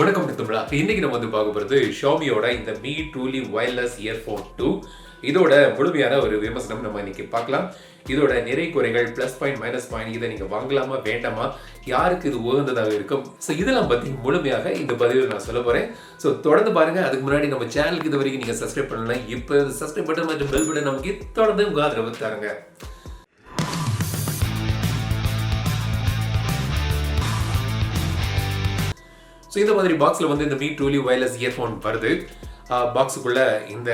வணக்கம் தமிழா. இன்னைக்கு நம்ம வந்து பார்க்க போகிறது ஷாமியோட இந்த மீ ட்ரூலி வயர்லெஸ் இயர்ஃபோன் 2. இதோட முழுமையான ஒரு விமர்சனம் நம்ம இன்னைக்கு பார்க்கலாம். இதோட நிறை குறைகள், ப்ளஸ் பாயிண்ட், மைனஸ் பாயிண்ட், இதை நீங்கள் வாங்கலாமா வேண்டாமா, யாருக்கு இது உகந்ததாக இருக்கும், ஸோ இதெல்லாம் பற்றி முழுமையாக இந்த பதிவில் நான் சொல்ல போகிறேன். ஸோ தொடர்ந்து பாருங்கள். அதுக்கு முன்னாடி நம்ம சேனலுக்கு இது வரைக்கும் நீங்கள் சப்ஸ்கிரைப் பண்ணலாம். இப்போ சப்ஸ்கிரைப் பட்டன் மற்றும் பெல் பட்டன் நமக்கு தொடர்ந்து உங்கள் ஆதரவு தருங்க. ஸோ இந்த மாதிரி பாக்ஸில் வந்து இந்த மீ ட்ரூலி வயர்லெஸ் இயர்ஃபோன் வருது. பாக்ஸுக்குள்ளே இந்த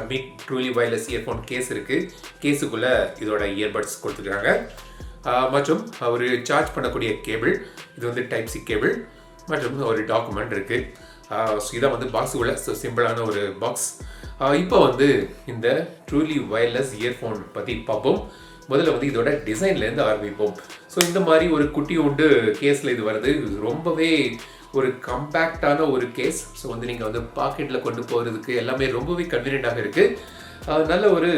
Mi truly wireless earphone case இருக்குது. கேஸுக்குள்ளே இதோட இயர்பட்ஸ் கொடுத்துருக்காங்க மற்றும் ஒரு சார்ஜ் பண்ணக்கூடிய கேபிள். இது வந்து டைப் சி கேபிள் மற்றும் ஒரு டாக்குமெண்ட் இருக்குது. ஸோ இதான் வந்து பாக்ஸுக்குள்ளே சிம்பிளான ஒரு பாக்ஸ். இப்போ வந்து இந்த ட்ரூலி வயர்லெஸ் இயர்ஃபோன் பற்றி பார்ப்போம். முதல்ல வந்து இதோட டிசைன்லேருந்து ஆரம்பிப்போம். ஸோ இந்த மாதிரி ஒரு குட்டி உண்டு கேஸில் இது வருது. ரொம்பவே ஒரு கம்பேக்டான ஒரு கேஸ். ஸோ வந்து நீங்கள் வந்து பாக்கெட்டில் கொண்டு போகிறதுக்கு எல்லாமே ரொம்பவே கன்வீனியண்ட்டாக இருக்குது. நல்ல ஒரு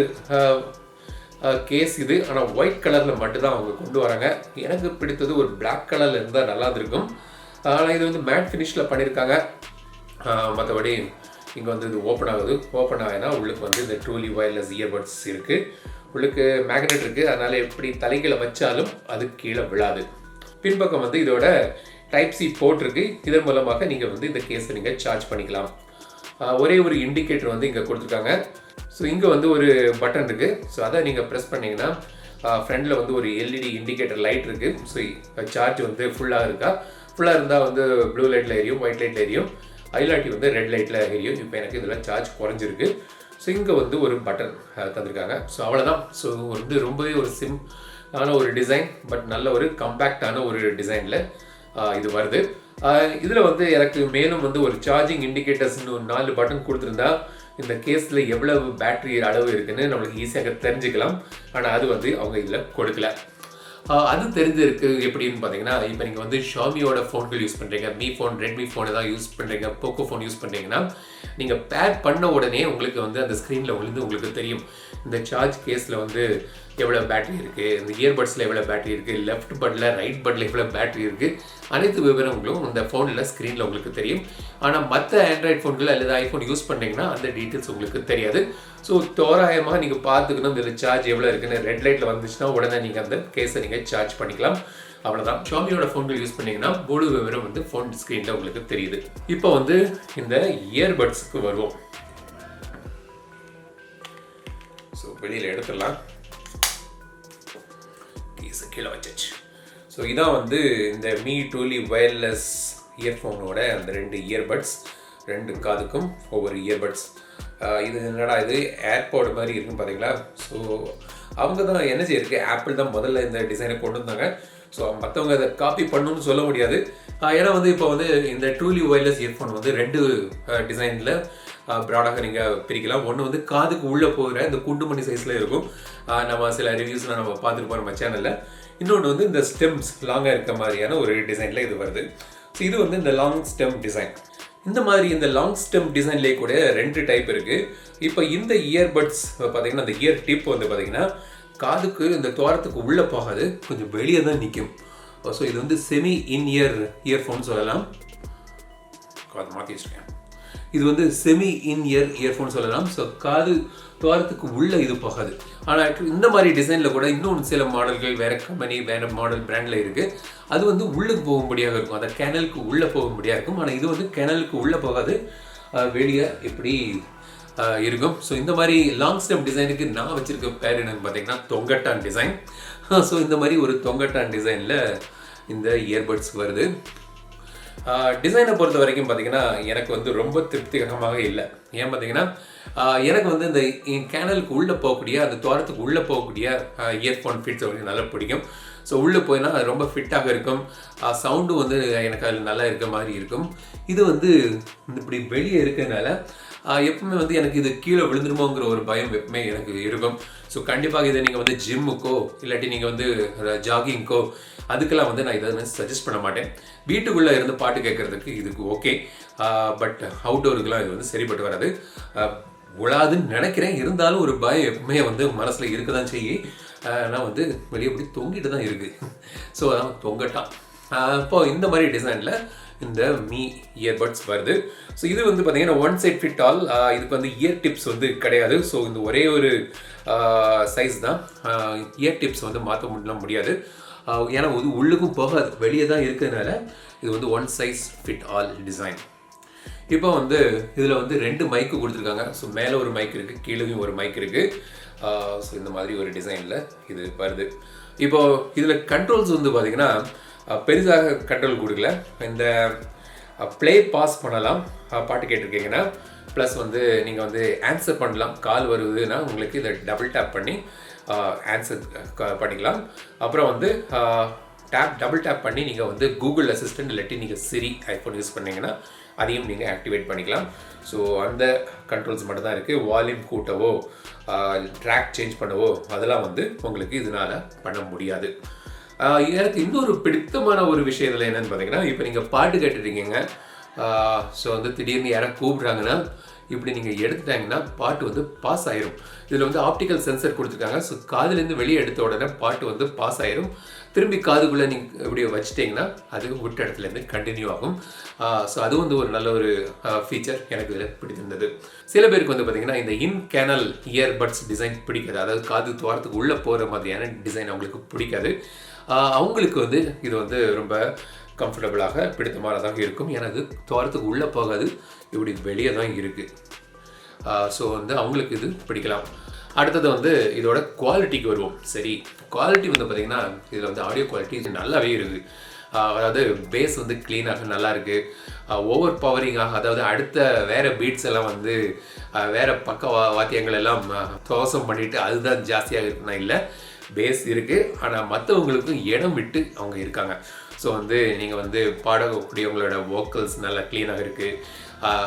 கேஸ் இது. ஆனால் ஒயிட் கலரில் மட்டும்தான் அவங்க கொண்டு வராங்க. எனக்கு பிடித்தது ஒரு பிளாக் கலரில் இருந்தால் நல்லா இருந்திருக்கும். ஆனால் இது வந்து மேட் ஃபினிஷில் பண்ணியிருக்காங்க. மற்றபடி இங்கே வந்து இது ஓப்பன் ஆகுது. ஓப்பன் ஆகினா உள்ளுக்கு வந்து இந்த ட்ரூலி வயர்லெஸ் இயர்பட்ஸ் இருக்குது. உள்ளுக்கு மேக்னெட் இருக்குது. அதனால் எப்படி தலைகளை வச்சாலும் அது கீழே விழாது. பின்பக்கம் வந்து இதோட டைப் சி போர்ட் இருக்குது. இதன் மூலமாக நீங்கள் வந்து இந்த கேஸை நீங்கள் சார்ஜ் பண்ணிக்கலாம். ஒரே ஒரு இண்டிகேட்டர் வந்து இங்கே கொடுத்துருக்காங்க. ஸோ இங்கே வந்து ஒரு பட்டன் இருக்குது. ஸோ அதை நீங்கள் ப்ரெஸ் பண்ணிங்கன்னா ஃப்ரண்டில் வந்து ஒரு எல்இடி இண்டிகேட்டர் லைட் இருக்குது. ஸோ சார்ஜ் வந்து ஃபுல்லாக இருக்கா, ஃபுல்லாக இருந்தால் வந்து ப்ளூ லைட்டில் எரியும், ஒயிட் லைட்டில் எரியும், ஐலாட்டி வந்து ரெட் லைட்டில் எரியும். இப்போ எனக்கு இதில் சார்ஜ் குறைஞ்சிருக்கு. ஸோ இங்கே வந்து ஒரு பட்டன் தந்திருக்காங்க. ஸோ அவ்வளோதான். ஸோ வந்து ரொம்பவே ஒரு சிம்பிளான ஒரு டிசைன், பட் நல்ல ஒரு கம்பேக்டான ஒரு டிசைனில் இது வருது. இதில் வந்து எனக்கு மேலும் வந்து ஒரு சார்ஜிங் இண்டிகேட்டர்ஸ்னு ஒரு 4 பட்டன் கொடுத்துருந்தா இந்த கேஸில் எவ்வளவு பேட்டரி அளவு இருக்குன்னு நம்மளுக்கு ஈஸியாக தெரிஞ்சுக்கலாம். ஆனால் அது வந்து அவங்க இதில் கொடுக்கல. அது தெரிஞ்சிருக்கு எப்படின்னு பார்த்தீங்கன்னா, இப்போ நீங்கள் வந்து ஷாமியோட ஃபோன்கள் யூஸ் பண்ணுறீங்க, மீ ஃபோன், ரெட்மி ஃபோன் ஏதாவது யூஸ் பண்ணுறீங்க, போக்கோ ஃபோன் யூஸ் பண்ணுறீங்கன்னா, நீங்கள் பேர் பண்ண உடனே உங்களுக்கு வந்து அந்த ஸ்க்ரீனில் உங்களுக்கு தெரியும் இந்த சார்ஜ் கேஸில் வந்து எவ்வளோ பேட்டரி இருக்குது, இந்த இயர்பட்ஸில் எவ்வளோ பேட்டரி இருக்குது, லெஃப்ட் பட்டில், ரைட் பட்டில் எவ்வளோ பேட்டரி இருக்குது, அனைத்து விவரங்களும் இந்த ஃபோனில் ஸ்க்ரீனில் உங்களுக்கு தெரியும். ஆனால் மற்ற ஆண்ட்ராய்ட் ஃபோன்கள் அல்லது ஐஃபோன் யூஸ் பண்ணிங்கன்னா அந்த டீட்டெயில்ஸ் உங்களுக்கு தெரியாது. ஸோ தோராயமாக நீங்கள் பார்த்துக்கணும் இந்த சார்ஜ் எவ்வளோ இருக்குன்னு. ரெட் லைட்டில் வந்துச்சுன்னா உடனே நீங்கள் அந்த கேஸை நீங்கள் சார்ஜ் பண்ணிக்கலாம். அவ்வளோதான். ஷாமியோட ஃபோன்கள் யூஸ் பண்ணிங்கன்னா முழு விவரம் வந்து ஃபோன் ஸ்க்ரீனில் உங்களுக்கு தெரியுது. இப்போ வந்து இந்த இயர்பட்ஸுக்கு வருவோம். ஸோ வெளியில் எடுத்துடலாம். கேஸை கீழே வச்சாச்சு. ஸோ இதான் வந்து இந்த மீ ட்ரூலி வயர்லெஸ் இயர்ஃபோனோட அந்த 2 இயர்பட்ஸ், 2 காதுக்கும் ஒவ்வொரு இயர்பட்ஸ். இது என்னடா இது ஏர்பாட் மாதிரி இருக்குன்னு பார்த்தீங்களா? ஸோ அவங்க தான் என்ன செய்யிருக்கு, ஆப்பிள் தான் முதல்ல இந்த டிசைனை கொண்டு வந்தாங்க. ஸோ மற்றவங்க அதை காப்பி பண்ணணும்னு சொல்ல முடியாது. ஏன்னா வந்து இப்போ வந்து இந்த ட்ரூலி வயர்லெஸ் இயர்ஃபோன் வந்து 2 டிசைனில் ப்ராடாக நீங்கள் பிரிக்கலாம். ஒன்று வந்து காதுக்கு உள்ளே போகிற இந்த குண்டுமணி சைஸில் இருக்கும். நம்ம சில ரிவ்யூஸில் நம்ம பார்த்துருப்போம் நம்ம சேனலில். இன்னொன்று வந்து இந்த ஸ்டெம்ஸ் லாங்காக இருக்க மாதிரியான ஒரு டிசைனில் இது வருது. ஸோ இது வந்து இந்த லாங் ஸ்டெம் டிசைன். இந்த மாதிரி இந்த லாங் ஸ்டெம் டிசைன்லேயே கூட 2 டைப் இருக்குது. இப்போ இந்த இயர்பட்ஸ் பார்த்தீங்கன்னா, அந்த இயர் டிப் வந்து பார்த்தீங்கன்னா காதுக்கு இந்த துவாரத்துக்கு உள்ளே போகாது, கொஞ்சம் வெளியே தான் நிற்கும். ஸோ இது வந்து செமி இன் இயர்ஃபோன் சொல்லலாம். காது மாற்றி வச்சுருக்கேன். இது வந்து செமி இன் இயர்ஃபோன் சொல்லலாம். ஸோ காது துவாரத்துக்கு உள்ளே இது போகாது. ஆனால் இந்த மாதிரி டிசைனில் கூட இன்னொன்று சில மாடல்கள் வேறு கம்பெனி, வேறு மாடல் பிராண்டில் இருக்குது. அது வந்து உள்ளுக்கு போகும்படியாக இருக்கும், அந்த கேனலுக்கு உள்ளே போகும்படியாக இருக்கும். ஆனால் இது வந்து கேனலுக்கு உள்ளே போகாது, வெளியே இப்படி இருக்கும். ஸோ இந்த மாதிரி லாங் ஸ்டெம் டிசைனுக்கு நான் வச்சுருக்க பேர் என்னன்னு பார்த்தீங்கன்னா தொங்கட்டான் டிசைன். ஸோ இந்த மாதிரி ஒரு தொங்கட்டான் டிசைனில் இந்த இயர்பட்ஸ் வருது. டிசைனை பொறுத்த வரைக்கும் பார்த்தீங்கன்னா எனக்கு வந்து ரொம்ப திருப்திகரமாக இல்லை. ஏன் பார்த்தீங்கன்னா எனக்கு வந்து இந்த கேனலுக்கு உள்ளே போகக்கூடிய, அந்த துவாரத்துக்கு உள்ளே போகக்கூடிய இயர்ஃபோன் ஃபிட்ஸ் வந்து நல்லா பிடிக்கும். ஸோ உள்ளே போயினா அது ரொம்ப ஃபிட்டாக இருக்கும். சவுண்டும் வந்து எனக்கு அதில் நல்லா இருக்க மாதிரி இருக்கும். இது வந்து இப்படி வெளியே இருக்கிறதுனால எப்பவுமே வந்து எனக்கு இது கீழே விழுந்துருமோங்கிற ஒரு பயம் எப்பவுமே எனக்கு இருக்கும். ஸோ கண்டிப்பாக இதை நீங்கள் வந்து ஜிம்முக்கோ இல்லாட்டி நீங்கள் வந்து ஜாகிங்க்கோ அதுக்கெல்லாம் வந்து நான் இதை சஜஸ்ட் பண்ண மாட்டேன். வீட்டுக்குள்ளே இருந்து பாட்டு கேட்குறதுக்கு இதுக்கு ஓகே, பட் அவுட்டோருக்கெலாம் இது வந்து சரிப்பட்டு வராது. விழாதுன்னு நினைக்கிறேன். இருந்தாலும் ஒரு பயம் எப்பவுமே வந்து மனசில் இருக்க தான் செய்யும். நான் வந்து வெளியே இப்படி தொங்கிட்டு தான் இருக்குது. ஸோ அதான் தொங்கட்டான். இப்போ இந்த மாதிரி டிசைனில் இந்த மீ இயர்பட்ஸ் வருது. ஸோ இது வந்து பார்த்தீங்கன்னா ஒன் சைட் ஃபிட் ஆல். இதுக்கு வந்து இயர் டிப்ஸ் வந்து கிடையாது. ஸோ இந்த ஒரே ஒரு சைஸ் தான். இயர் டிப்ஸ் வந்து மாற்ற முடியாது. ஏன்னா இது உள்ளுக்கும் போகாது, வெளியே தான் இருக்கிறதுனால இது வந்து one size fit all design. இப்போ வந்து இதில் வந்து 2 மைக்கு கொடுத்துருக்காங்க. ஸோ மேலே ஒரு மைக் இருக்குது, கீழேயும் ஒரு மைக் இருக்குது. ஸோ இந்த மாதிரி ஒரு டிசைனில் இது வருது. இப்போது இதில் கண்ட்ரோல்ஸ் வந்து பார்த்திங்கன்னா பெரிதாக கண்ட்ரோல் கொடுக்கல. இந்த ப்ளே பாஸ் பண்ணலாம் பாட்டு கேட்டிருக்கீங்கன்னா, ப்ளஸ் வந்து நீங்கள் வந்து ஆன்சர் பண்ணலாம். கால் வருதுன்னா உங்களுக்கு இதை டபுள் டேப் பண்ணி ஆன்சர் பண்ணிக்கலாம். அப்புறம் வந்து டபுள் டேப் பண்ணி நீங்கள் வந்து கூகுள் அசிஸ்டன்ட் இல்லாட்டி நீங்கள் சிரி ஐஃபோன் யூஸ் பண்ணிங்கன்னா அதையும் நீங்கள் ஆக்டிவேட் பண்ணிக்கலாம். ஸோ அந்த கண்ட்ரோல்ஸ் மட்டும் தான் இருக்குது. வால்யூம் கூட்டவோ ட்ராக் சேஞ்ச் பண்ணவோ அதெல்லாம் வந்து உங்களுக்கு இதனால் பண்ண முடியாது. எனக்கு இன்னொரு பிடித்தமான ஒரு விஷயம் இதில் என்னென்னு பார்த்தீங்கன்னா, இப்போ நீங்கள் பாட்டு கேட்டுருக்கீங்க. ஸோ வந்து திடீர்னு யாராவது கூப்பிட்றாங்கன்னா இப்படி நீங்கள் எடுத்துட்டாங்கன்னா பாட்டு வந்து பாஸ் ஆயிரும். இதில் வந்து ஆப்டிக்கல் சென்சர் கொடுத்துருக்காங்க. ஸோ காதுலேருந்து வெளியே எடுத்த உடனே பாட்டு வந்து பாஸ் ஆயிரும். திரும்பி காதுக்குள்ளே நீங்கள் இப்படி வச்சுட்டிங்கன்னா அது விட்ட இடத்துலேருந்து கண்டினியூ ஆகும். ஸோ அது வந்து ஒரு நல்ல ஒரு ஃபீச்சர் எனக்கு இதில் பிடிச்சிருந்தது. சில பேருக்கு வந்து பார்த்திங்கன்னா இந்த இன் கேனல் இயர்பட்ஸ் டிசைன் பிடிக்காது. அதாவது காது துவாரத்துக்கு உள்ளே போகிற மாதிரியான டிசைன் அவங்களுக்கு பிடிக்காது. அவங்களுக்கு வந்து இது வந்து ரொம்ப கம்ஃபர்டபுளாக பிடித்தமானதாக இருக்கும். ஏன்னா அது துவாரத்துக்கு உள்ளே போகாது, இப்படி வெளியே தான் இருக்குது. ஸோ வந்து அவங்களுக்கு இது பிடிக்கலாம். அடுத்தது வந்து இதோட குவாலிட்டிக்கு வருவோம். சரி, குவாலிட்டி வந்து பார்த்திங்கன்னா இதில் வந்து ஆடியோ குவாலிட்டி நல்லாவே இருக்குது. அதாவது பேஸ் வந்து க்ளீனாக நல்லா இருக்குது. ஓவர் பவரிங்காக, அதாவது அடுத்த வேறு பீட்ஸ் எல்லாம் வந்து வேறு பக்க வாத்தியங்கள் எல்லாம் துவசம் பண்ணிவிட்டு அதுதான் ஜாஸ்தியாக இருக்குன்னா இல்லை, பேஸ் இருக்குது. ஆனால் மற்றவங்களுக்கும் இடம் விட்டு அவங்க இருக்காங்க. ஸோ வந்து நீங்கள் வந்து பாடக்கூடியவங்களோட வோக்கல்ஸ் நல்லா க்ளீனாக இருக்குது.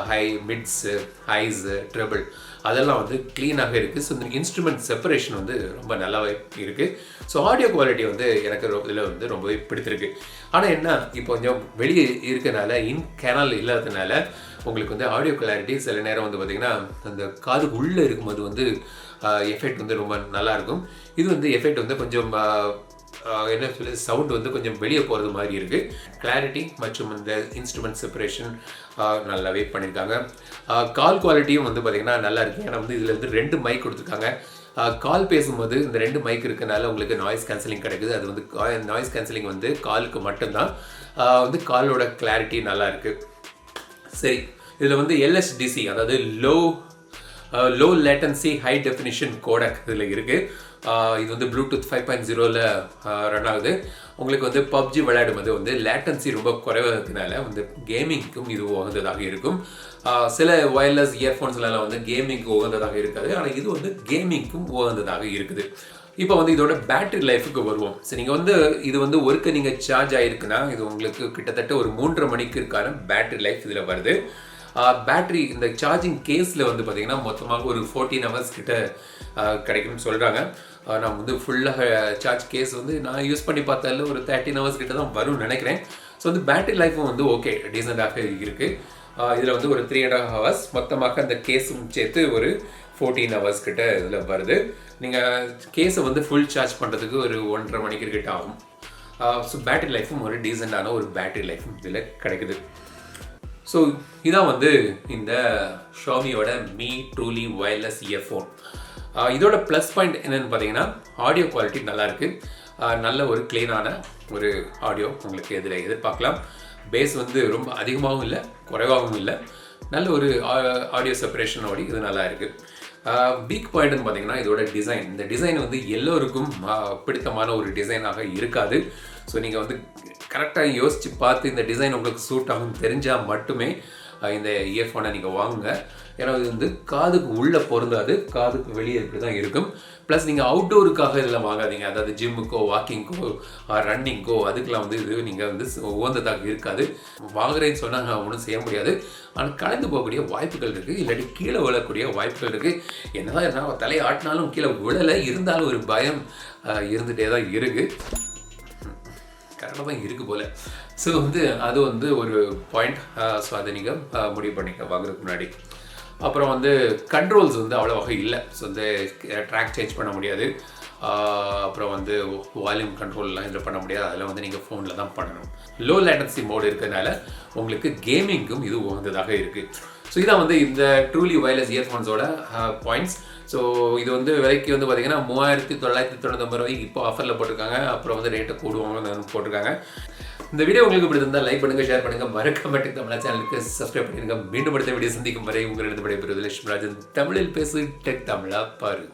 ஹை, மிட்ஸு, ஹைஸு, ட்ரிபிள் அதெல்லாம் வந்து க்ளீனாக இருக்குது. ஸோ இந்த இன்ஸ்ட்ருமெண்ட் செப்பரேஷன் வந்து ரொம்ப நல்லாவே இருக்குது. ஸோ ஆடியோ குவாலிட்டி வந்து எனக்கு இதில் வந்து ரொம்பவே பிடித்திருக்கு. ஆனால் என்ன, இப்போ கொஞ்சம் வெளியே இருக்கிறனால இன் கேனல் இல்லாததுனால உங்களுக்கு வந்து ஆடியோ கிளாரிட்டி சில நேரம் வந்து பார்த்திங்கன்னா அந்த காதுக்கு உள்ளே இருக்கும்போது வந்து எஃபெக்ட் வந்து ரொம்ப நல்லாயிருக்கும். இது வந்து எஃபெக்ட் வந்து கொஞ்சம் என்ன சொல்லி சவுண்ட் வந்து கொஞ்சம் வெளியே போகிறது மாதிரி இருக்குது. கிளாரிட்டி மற்றும் இந்த இன்ஸ்ட்ருமெண்ட் செப்பரேஷன் நல்லாவே பண்ணியிருக்காங்க. கால் குவாலிட்டியும் வந்து பார்த்திங்கன்னா நல்லா இருக்குது. ஏன்னா வந்து இதில் வந்து 2 மைக் கொடுத்துருக்காங்க. கால் பேசும்போது இந்த 2 மைக் இருக்கனால உங்களுக்கு நாய்ஸ் கேன்சலிங் கிடைக்குது. அது வந்து நாய்ஸ் கேன்சலிங் வந்து காலுக்கு மட்டும்தான். வந்து காலோட கிளாரிட்டி நல்லா இருக்குது. சரி, இதில் வந்து LSDC அதாவது low latency high definition Kotak இதில் இருக்குது. இது வந்து ப்ளூடூத் 5.0ல் ரன் ஆகுது. உங்களுக்கு வந்து PUBG விளையாடும்போது வந்து லேட்டன்சி ரொம்ப குறைவதுனால வந்து கேமிங்க்கும் இது உகந்ததாக இருக்கும். சில வயர்லெஸ் இயர்ஃபோன்ஸ்லாம் வந்து கேமிங்க்கு உகந்ததாக இருக்காது. ஆனால் இது வந்து கேமிங்க்கும் உகந்ததாக இருக்குது. இப்போ வந்து இதோட பேட்டரி லைஃபுக்கு வருவோம். சரி, நீங்கள் வந்து இது வந்து ஒருக்க நீங்கள் சார்ஜ் ஆகிருக்குன்னா இது உங்களுக்கு கிட்டத்தட்ட ஒரு 3.5 மணிக்கு பேட்டரி லைஃப் இதில் வருது. பேட்டரி இந்த சார்ஜிங் கேஸில் வந்து பார்த்திங்கன்னா மொத்தமாக ஒரு 14 hours கிட்ட கிடைக்கும்னு சொல்கிறாங்க. நான் வந்து ஃபுல்லாக சார்ஜ் கேஸ் வந்து நான் யூஸ் பண்ணி பார்த்தால ஒரு 13 hours கிட்ட தான் வரும்னு நினைக்கிறேன். ஸோ வந்து பேட்டரி லைஃப்பும் வந்து ஓகே, டீசெண்டாக இருக்குது. இதில் வந்து ஒரு 3.5 hours மொத்தமாக அந்த கேஸும் சேர்த்து ஒரு 14 hours கிட்ட இதில் வருது. நீங்கள் கேஸை வந்து ஃபுல் சார்ஜ் பண்ணுறதுக்கு ஒரு 1.5 மணிக்கு கிட்ட ஆகும். ஸோ பேட்டரி லைஃப்பும் ஒரு டீசெண்டான ஒரு பேட்டரி லைஃப்பும் இதில் கிடைக்குது. ஸோ இதான் வந்து இந்த ஷாமியோட மீ ட்ரூலி வயர்லெஸ் இயர்ஃபோன். இதோட ப்ளஸ் பாயிண்ட் என்னென்னு பார்த்தீங்கன்னா ஆடியோ குவாலிட்டி நல்லாயிருக்கு. நல்ல ஒரு க்ளீனான ஒரு ஆடியோ உங்களுக்கு இதில் எதிர்பார்க்கலாம். பேஸ் வந்து ரொம்ப அதிகமாகவும் இல்லை, குறைவாகவும் இல்லை. நல்ல ஒரு ஆடியோ செப்பரேஷனோடு இது நல்லா இருக்குது. வீக் பாயிண்ட்னு பார்த்தீங்கன்னா இதோட டிசைன். இந்த டிசைன் வந்து எல்லோருக்கும் பிடித்தமான ஒரு டிசைனாக இருக்காது. ஸோ நீங்கள் வந்து கரெக்டாக யோசித்து பார்த்து இந்த டிசைன் உங்களுக்கு சூட் ஆகும் தெரிஞ்சால் மட்டுமே இந்த இயர்ஃபோனை நீங்கள் வாங்குங்க. ஏன்னா இது வந்து காதுக்கு உள்ளே பொருந்தாது, காதுக்கு வெளியே இப்படி தான் இருக்கும். ப்ளஸ் நீங்கள் அவுட்டோருக்காக இதெல்லாம் வாங்காதீங்க. அதாவது ஜிம்முக்கோ, வாக்கிங்கோ, ரன்னிங்கோ அதுக்கெலாம் வந்து இது நீங்கள் வந்து உகந்ததாக இருக்காது. வாங்குறேன்னு சொன்னால் நான் ஒன்றும் செய்ய முடியாது. ஆனால் கலந்து போகக்கூடிய வாய்ப்புகள் இருக்குது, இல்லாட்டி கீழே விழக்கூடிய வாய்ப்புகள் இருக்குது. என்னதான் இருந்தாலும் தலையை ஆட்டினாலும் கீழே விழலை, இருந்தாலும் ஒரு பயம் இருந்துகிட்டே தான் இருக்குது. கரெக்டாக தான் இருக்குது போல். ஸோ வந்து அது வந்து ஒரு பாயிண்ட். ஸோ அதை நீங்கள் முடிவு பண்ணிக்க வாங்குறதுக்கு முன்னாடி. அப்புறம் வந்து கண்ட்ரோல்ஸ் வந்து அவ்வளோவாக இல்லை. ஸோ வந்து ட்ராக் சேஞ்ச் பண்ண முடியாது. அப்புறம் வந்து வால்யூம் கண்ட்ரோல்லாம் இதில் பண்ண முடியாது. அதில் வந்து நீங்கள் ஃபோனில் தான் பண்ணணும். லோ லேட்டன்சி மோடு இருக்கிறதுனால உங்களுக்கு கேமிங்கும் இது உகந்ததாக இருக்குது. ஸோ இதான் வந்து இந்த ட்ரூலி வயர்லெஸ் இயர்ஃபோன்ஸோட பாயிண்ட்ஸ். ஸோ இது வந்து விலைக்கு வந்து பார்த்தீங்கன்னா 3999 ரூபாய்க்கு இப்போ ஆஃபரில் போட்டிருக்காங்க. அப்புறம் வந்து ரேட்டை கூடுவாங்கன்னு போட்டிருக்காங்க. இந்த வீடியோ உங்களுக்கு பிடிச்சிருந்தால் லைக் பண்ணுங்கள், ஷேர் பண்ணுங்கள், மறக்காம டெக் தமிழா சேனலுக்கு சப்ஸ்கிரைப் பண்ணிடுங்க. மீண்டும் அடுத்த வீடியோ சந்திக்கும் வரை உங்களிடம் விடைபெறுவது லட்சுமிராஜன். தமிழில் பேசு, டெக் தமிழா பாரு.